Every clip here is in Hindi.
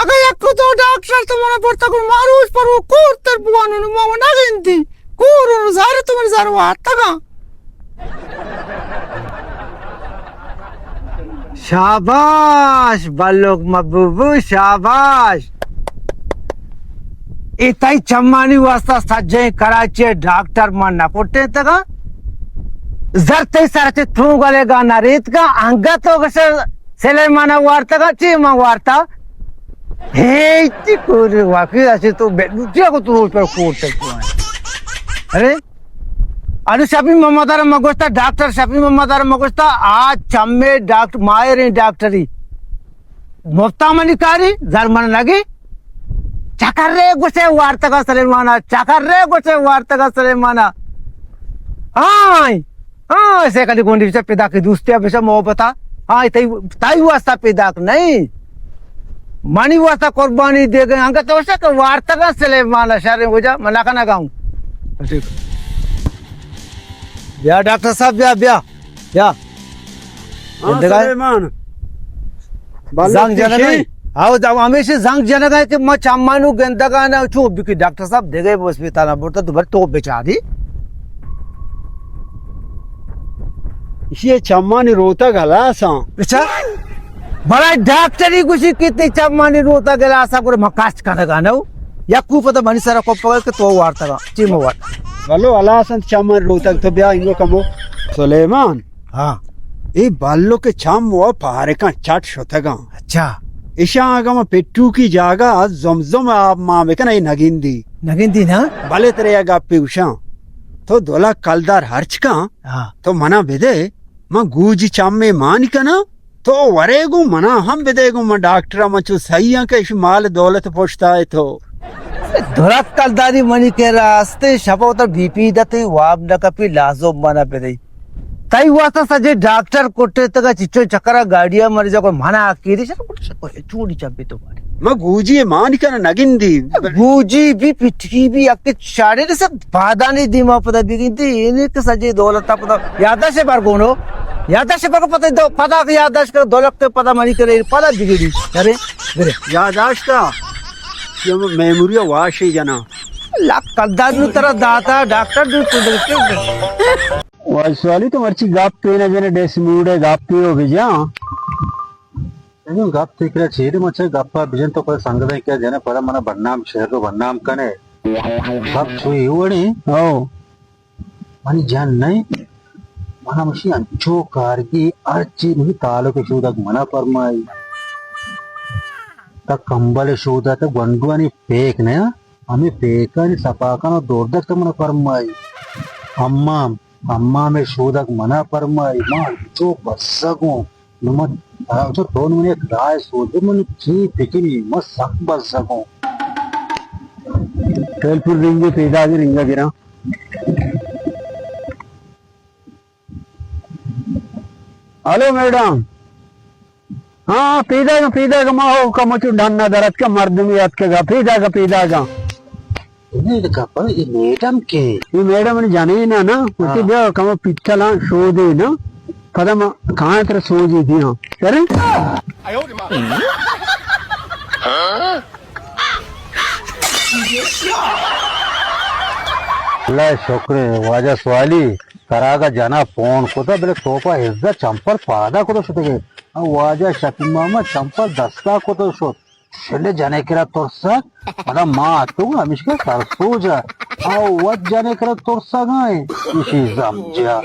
अगर yakku to doctor tumane porta ko marush paru kurter buanu ma naginti kuru zar tumane zaru ataga शाबाश बालोक महबूबू शाबाश इताई चम्मानी वास्ता सज्जे कराचे डॉक्टर मन्ना पोटे तगा जरते सरते तू गलेगा नरीत का अंगा तो कसे सेलेमाना वार्ता का चीमा वार्ता हे इतनी कोरी वाकई ऐसे तो बेलुचिया को तू ऊपर कोटे अरे अरे शफी मोहम्मद मगोस्ता डॉक्टर शफी मोहम्मद मगोस्ता आज चम्मे डॉक्टर मायरी डॉक्टरी मुफ्तामनी कारी जर्मन लगी चकर्रे गुसे वार्ता का सलेमाना चकर्रे गुसे वार्ता का सलेमाना हाँ हाँ ऐसे कभी गोंडी से पैदा की दूसरी अभी से मोहब्बता हाँ ताई वास्ता पैदा नहीं मानी वास्ता कुर्बानी दे गए अंक तो ऐसा कि वार्ता का सलेमाना शर्म हो जा मना का ना गाऊं ब्या डॉक्टर साहब ब्या सलेमान जंग जनक आओ जाओ हमेशा जंग जनक है कि मैं चम्मानु गंदगा ना छू बिकी डॉक्टर साहब दे गए अस्पताल में बोलता तो भर तो बेचारी ये चम्मानी रोता गला सा अच्छा बड़ा डॉक्टर ही कुछ कितने चम्मानी रोता गला सा को मकास्ट का गाना या कु पता बनी सारा को पकड़ के तो वार्ता का चीमो वार्ता वालो अलासन चम्मानी रोता तो ब्या इंगो कमो सलेमान हाँ ये बाल्लो के चम वो पारे का चाट शोतगा अच्छा इशा आगम पेट्टू की जागा जमजम मामे का नहीं नगिंदी ना भले तेरे या गापी उषा तो दोला कलदार हर्च का हाँ तो मना बेदे मां गूजी चामे मान का ना तो वरेगु मना हम बेदेगु मां डॉक्टर मचु सही के इस माल दौलत पोछता है तो धुरत कलदारी मनी के रास्ते शपो तो बीपी दते वाब न कपी लाजो मना पे दई ताई वास्ता सजे डॉक्टर कोटे तक चिच्चो चक्करा गाड़िया मर जा को मना आकीरी से कोटे चूड़ी चब्बी तो मारे मां गूजी मान का नगिंदी गूजी भी पिटकी भी अक्के चाड़े ने सब बाधा नहीं दिमा पता बिगिंती इन्हें के सजे दौलत पता याददाश्त से पर कोनो याददाश्त पर को पता याददाश्त कर दौलत के पता मनी करे पता बिगड़ी अरे अरे याददाश्त का ये मेमोरिया वाश ही जना लाख कलदार नु तरह दाता डॉक्टर नु तो वाली तो मर्ची गाप पे ना जने डेस मूडे गाप पे हो गया ಏನು ಗಪ್ ತಿಕ್ರೆ ಚೀರಿ ಮಚ್ಚೆ ಗಪ್ಪ ಬಿಜನ್ तो ಸಂಗದ क्या जने पर मना बदनाम शहर को बदनाम कने गप छुई वणी ओ मनी जान नहीं मना मशी अंचो कारगी अर्ची नहीं तालो के शोधा मना परमाई तक कंबल शोधा तक वंडवानी पेक ने हमें पेकन सपाकन दोर्दक तक मना परमाई अम्मा अम्मा में शोधक मना परमाई मां जो बसगो नमत जो दोन मने राय सोदे मन ची पिकिनी मस सक बसगो टेलपुर रिंगे पेदा जी रिंगा गिरा हेलो मैडम हाँ पीदा का माहो कमचु ढन्ना दरत का मर्द में याद का पीदा का ini kapal ini मैडम के ये मैडम ने जाने ही ना उसी बे कम पिछला शो दे ना कदम कहां तरह सो जी थी हां अरे ला शुक्र वाजा सवाली करागा जाना फोन को तो बले तोपा इज्जत चंपल पादा को तो शतगे वाजा शफी मामा चंपल दस्ता को तो शो शले जाने करा तोरसा मला मां तू हमेशा सरसो जा आओ वत जाने करा तोरसा गाय इसी समझा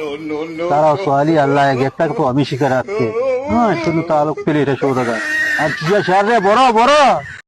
तारा सवाली अल्लाह के तक तो हमेशा कराते हां शुरू तालुक पे ले शो दगा अच्छा शहर रे बोरो